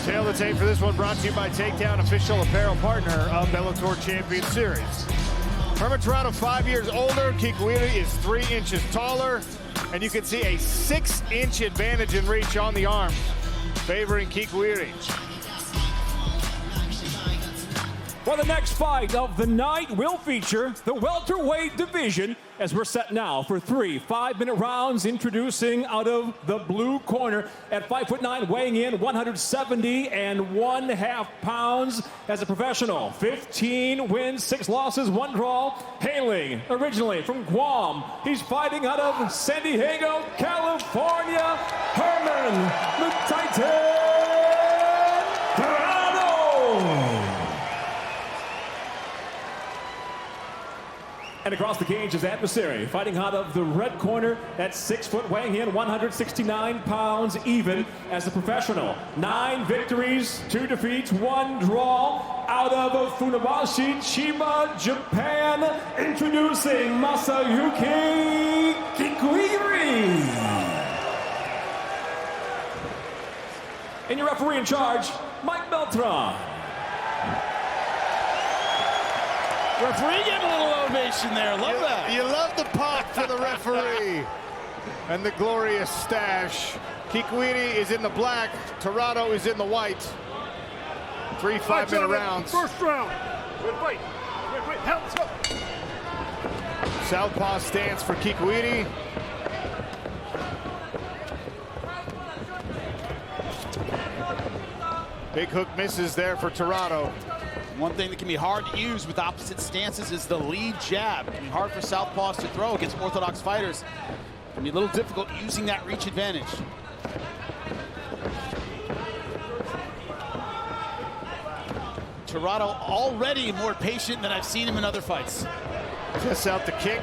Tail the tape for this one, brought to you by Takedown, official apparel partner of Bellator Champion Series. Herman Terrado, 5 years older. Kikuiri is 3 inches taller. And you can see a 6-inch advantage in reach on the arms, favoring Kikuiri. Well, the next fight of the night will feature the welterweight division, as we're set now for 3 5-minute rounds. Introducing out of the blue corner at 5'9", weighing in 170.5 pounds as a professional. 15 wins, 6 losses, 1 draw. Hailing originally from Guam, he's fighting out of San Diego, California, Herman the Titan Terrado. And across the cage, his adversary, fighting out of the red corner at 6 foot, weighing in 169 pounds even as a professional. 9 victories, 2 defeats, 1 draw. Out of Funabashi, Chiba, Japan, introducing Masayuki Kikuiri. And your referee in charge, Mike Beltran. Referee getting a little ovation there. Love that. You love the pop for the referee. And the glorious stash. Kikuiri is in the black. Terrado is in the white. 3 5-minute rounds. First round. Good fight. Wait. Let's go. Southpaw stance for Kikuiri. Big hook misses there for Terrado. One thing that can be hard to use with opposite stances is the lead jab. It can be hard for southpaws to throw against orthodox fighters. It can be a little difficult using that reach advantage. Terrado already more patient than I've seen him in other fights. Tests out the kick.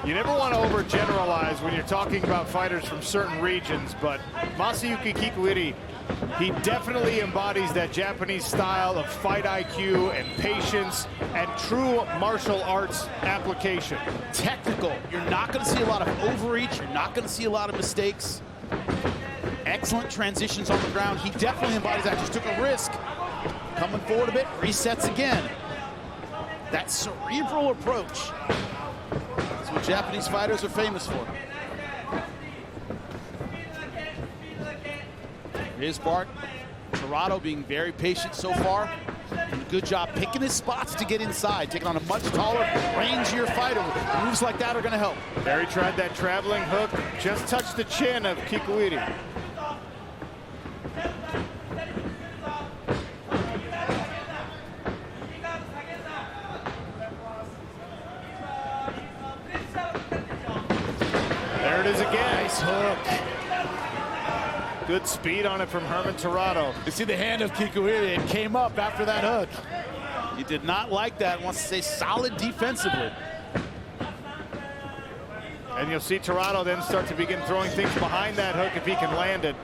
You never want to overgeneralize when you're talking about fighters from certain regions, but Masayuki Kikuiri, he definitely embodies that Japanese style of fight IQ and patience and true martial arts application. Technical. You're not going to see a lot of overreach. You're not going to see a lot of mistakes. Excellent transitions on the ground. He definitely embodies that. Just took a risk. Coming forward a bit, resets again. That cerebral approach. That's what Japanese fighters are famous for. Here's Bart. Terrado being very patient so far. Doing a good job picking his spots to get inside, taking on a much taller, rangier fighter. Moves like that are going to help. Barry tried that traveling hook, just touched the chin of Kikuiri. There it is again. Nice hook. Good speed on it from Herman Terrado. You see the hand of Kikuiri. It came up after that hook. He did not like that. Wants to stay solid defensively. And you'll see Terrado then start to begin throwing things behind that hook if he can land it.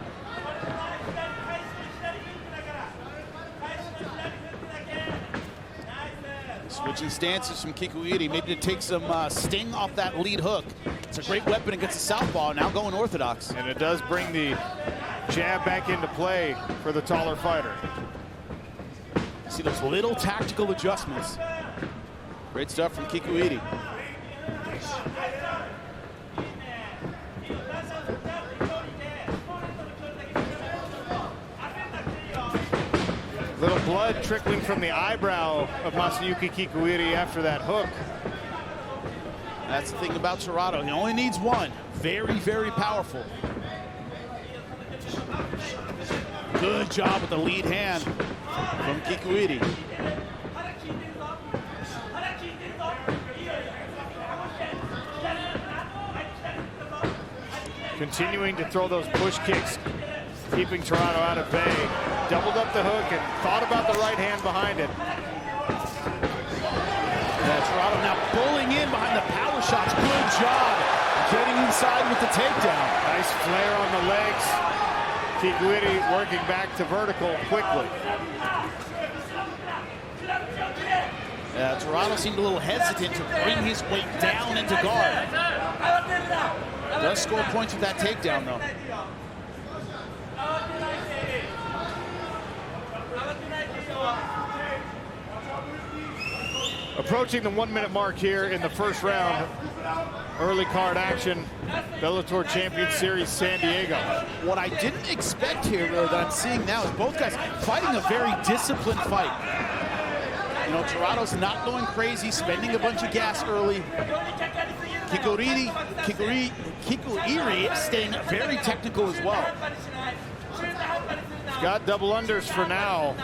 Switching stances from Kikuiri, maybe to take some sting off that lead hook. It's a great weapon against the southpaw, now going orthodox. And it does bring the jab back into play for the taller fighter. See those little tactical adjustments. Great stuff from Kikuiri. Little blood trickling from the eyebrow of Masayuki Kikuiri after that hook. That's the thing about Terrado. He only needs one. Very, very powerful. Good job with the lead hand from Kikuiri. Continuing to throw those push kicks, keeping Terrado out of bay. Doubled up the hook and thought about the right hand behind it. Yeah, Terrado now pulling in behind the power shots. Good job getting inside with the takedown. Nice flare on the legs. Kikuiri working back to vertical quickly. Terrado seemed a little hesitant to bring his weight down into guard. Does score points with that takedown, though. Approaching the 1 minute mark here in the first round. Early card action, Bellator Champion Series San Diego. What I didn't expect here, really, that I'm seeing now is both guys fighting a very disciplined fight. You know, Terrado's not going crazy, spending a bunch of gas early. Kikuiri staying very technical as well. He's got double unders for now.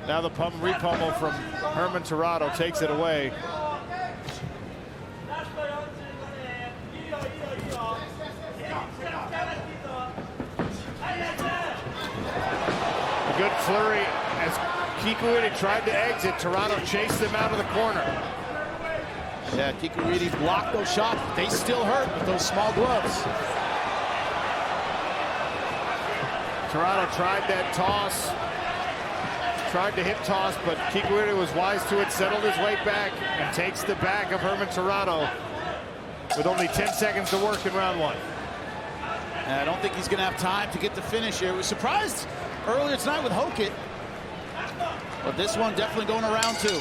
Now the repummel from Herman Terrado takes it away. A good flurry as Kikuiri tried to exit. Terrado chased him out of the corner. Yeah, Kikuiri blocked those shots. They still hurt with those small gloves. Terrado tried that toss. Tried to hip toss, but Kikuiri was wise to it, settled his weight back, and takes the back of Herman Terrado with only 10 seconds to work in round one. And I don't think he's going to have time to get the finish here. We were surprised earlier tonight with Hokit, but this one definitely going to round two.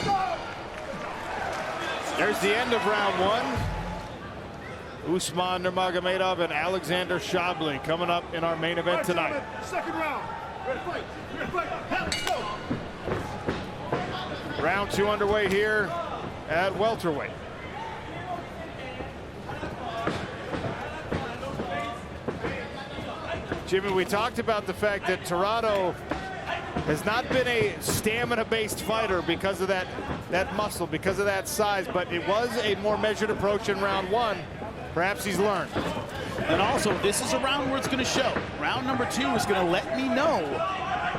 There's the end of round one. Usman Nurmagomedov and Alexander Shabli coming up in our main event tonight. Second round. Ready, fight. Ready, fight. Let's go. Round two underway here at welterweight. Jimmy, we talked about the fact that Terrado has not been a stamina-based fighter because of that muscle, because of that size, but it was a more measured approach in round one. Perhaps he's learned. And also, this is a round where it's going to show. Round number two is going to let me know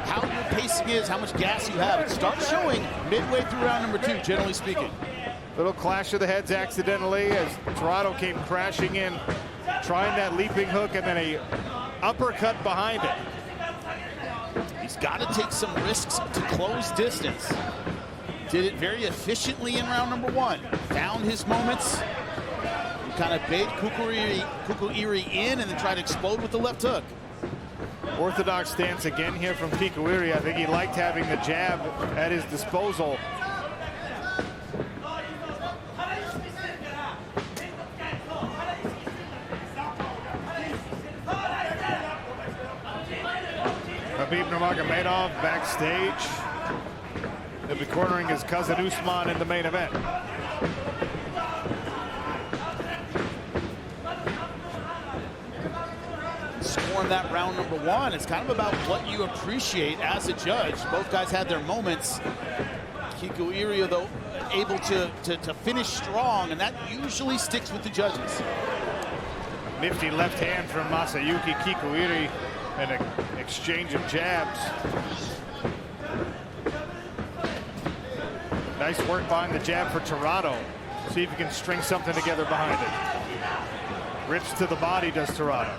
how your pacing is, how much gas you have. It starts showing midway through round number two, generally speaking. Little clash of the heads accidentally as Terrado came crashing in, trying that leaping hook and then a uppercut behind it. He's got to take some risks to close distance. Did it very efficiently in round number one. Found his moments. Kind of bait Kikuiri in and then try to explode with the left hook. Orthodox stance again here from Kikuiri. I think he liked having the jab at his disposal. Khabib Nurmagomedov backstage. He'll be cornering his cousin Usman in the main event. Scoring that round number one, it's kind of about what you appreciate as a judge. Both guys had their moments. Kikuiri, though, able to finish strong, and that usually sticks with the judges. Nifty left hand from Masayuki Kikuiri and an exchange of jabs. Nice work behind the jab for Terrado. See if he can string something together behind it. Rips to the body, does Terrado.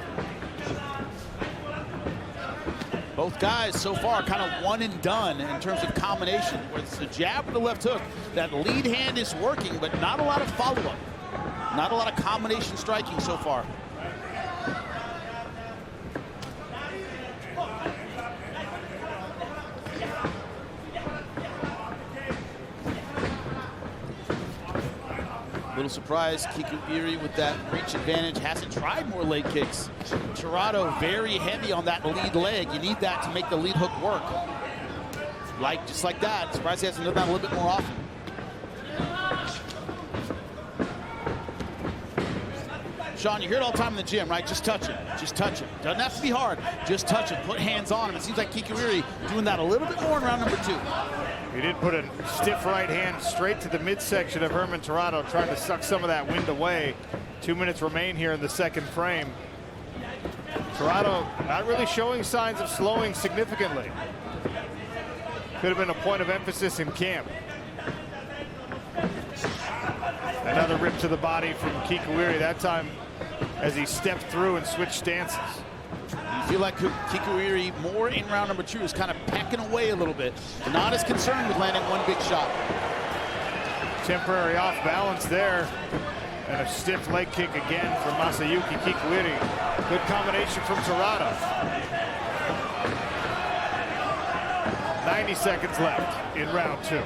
Both guys so far kind of one and done in terms of combination. Where it's the jab or the left hook. That lead hand is working, but not a lot of follow-up. Not a lot of combination striking so far. Little surprise, Kikuiri with that reach advantage hasn't tried more leg kicks. Terrado very heavy on that lead leg. You need that to make the lead hook work. Just like that. Surprised he hasn't done that a little bit more often. Sean, you hear it all the time in the gym, right? Just touch it. Just touch it. Doesn't have to be hard. Just touch it. Put hands on him. It seems like Kikuiri doing that a little bit more in round number two. He did put a stiff right hand straight to the midsection of Herman Terrado, trying to suck some of that wind away. 2 minutes remain here in the second frame. Terrado not really showing signs of slowing significantly. Could have been a point of emphasis in camp. Another rip to the body from Kikuiri, that time as he stepped through and switched stances. feel like Kikuiri, more in round number 2, is kind of pecking away a little bit. Not as concerned with landing one big shot. Temporary off balance there. And a stiff leg kick again from Masayuki Kikuiri. Good combination from Terrado. 90 seconds left in round 2.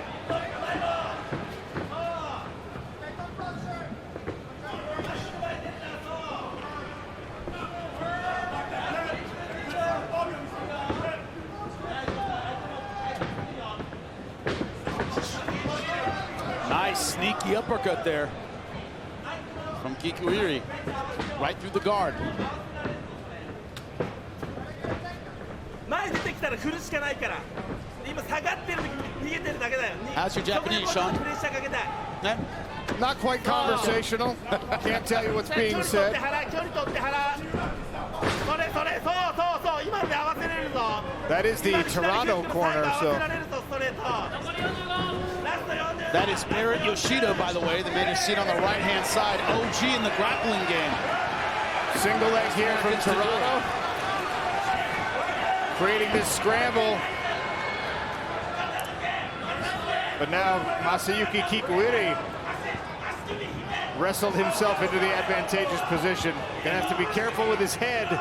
Nice sneaky uppercut there from Kikuiri, right through the guard. How's your Japanese, Sean? Not quite conversational. Can't tell you what's being said. That is the Terrado corner, so. That is Barrett Yoshida, by the way, the man who's seen on the right-hand side. OG in the grappling game. Single leg here from Terrado. Creating this scramble. But now Masayuki Kikuiri wrestled himself into the advantageous position. Gonna have to be careful with his head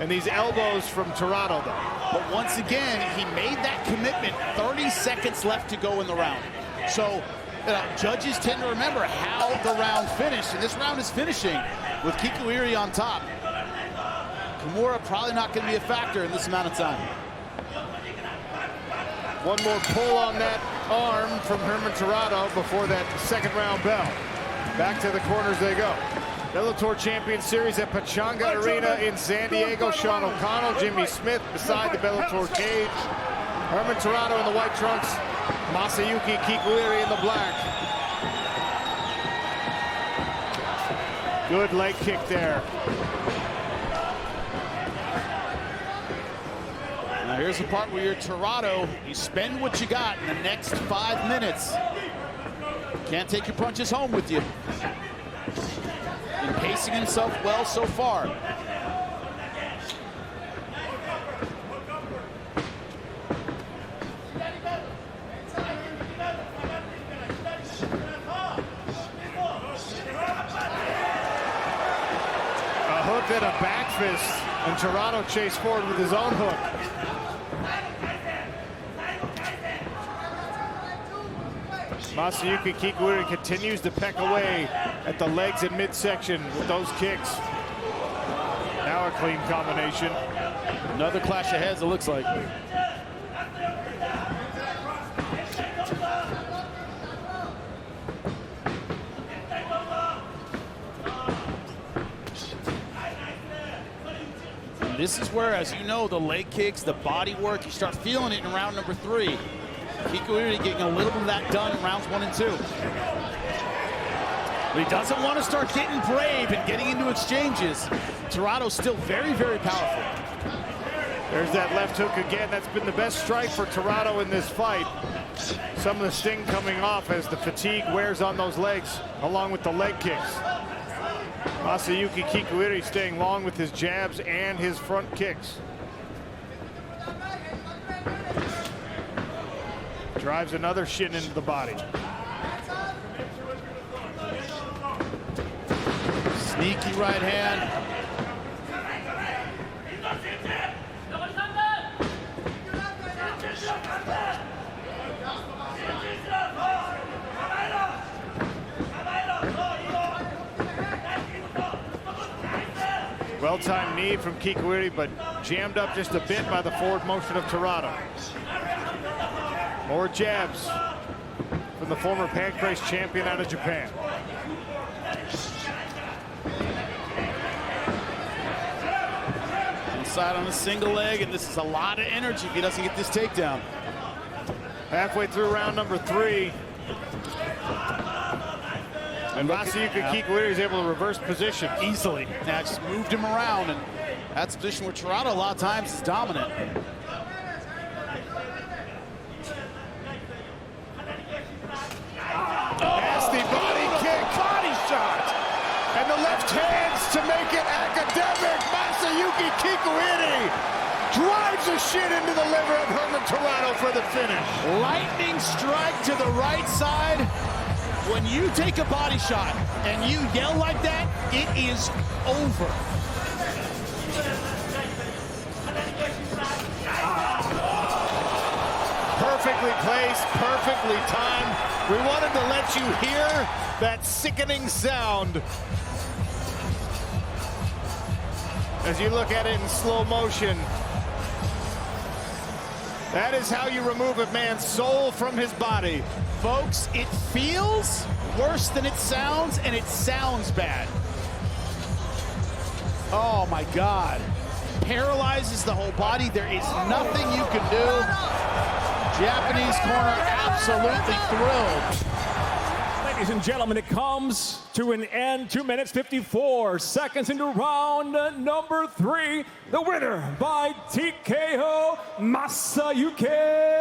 and these elbows from Terrado, though. But once again, he made that commitment. 30 seconds left to go in the round. So judges tend to remember how the round finished, and this round is finishing with Kikuiri on top. Kimura probably not going to be a factor in this amount of time. One more pull on that arm from Herman Terrado before that second round bell. Back to the corners they go. Bellator Champion Series at Pachanga Arena in San Diego. Sean O'Connell, Jimmy Smith beside the Bellator cage. Herman Terrado in the white trunks. Masayuki Kikuiri in the black. Good leg kick there. Now here's the part where you're Terrado. You spend what you got in the next 5 minutes. Can't take your punches home with you. Been pacing himself well so far. A hook and a back fist, and Terrado chased forward with his own hook. Masayuki Kikuiri continues to peck away at the legs and midsection with those kicks. Now a clean combination. Another clash of heads, it looks like. This is where, as you know, the leg kicks, the body work, you start feeling it in round number 3. Kikuiri getting a little bit of that done in rounds 1 and 2. But he doesn't want to start getting brave and getting into exchanges. Terrado's still very, very powerful. There's that left hook again. That's been the best strike for Terrado in this fight. Some of the sting coming off as the fatigue wears on those legs, along with the leg kicks. Masayuki Kikuiri staying long with his jabs and his front kicks. Drives another shin into the body. Sneaky right hand. Well-timed knee from Kikuiri, but jammed up just a bit by the forward motion of Terrado. More jabs from the former Pancrase champion out of Japan. Inside on a single leg, and this is a lot of energy if he doesn't get this takedown. Halfway through round number 3. And Masayuki Kikuiri is able to reverse position Easily. Now just moved him around, and that's a position where Terrado a lot of times is dominant. Nasty body kick. Body shot. And the left hands to make it academic. Masayuki Masayuki Kikuiri drives the shit into the liver of Herman Terrado for the finish. Lightning strike to the right side. When you take a body shot and you yell like that, it is over. Perfectly placed, perfectly timed. We wanted to let you hear that sickening sound as you look at it in slow motion. That is how you remove a man's soul from his body. Folks, it feels worse than it sounds, and it sounds bad. Oh my God. Paralyzes the whole body. There is nothing you can do. Japanese corner absolutely thrilled. Ladies and gentlemen, it comes to an end. 2 minutes, 54 seconds into round number 3. The winner by TKO, Masayuki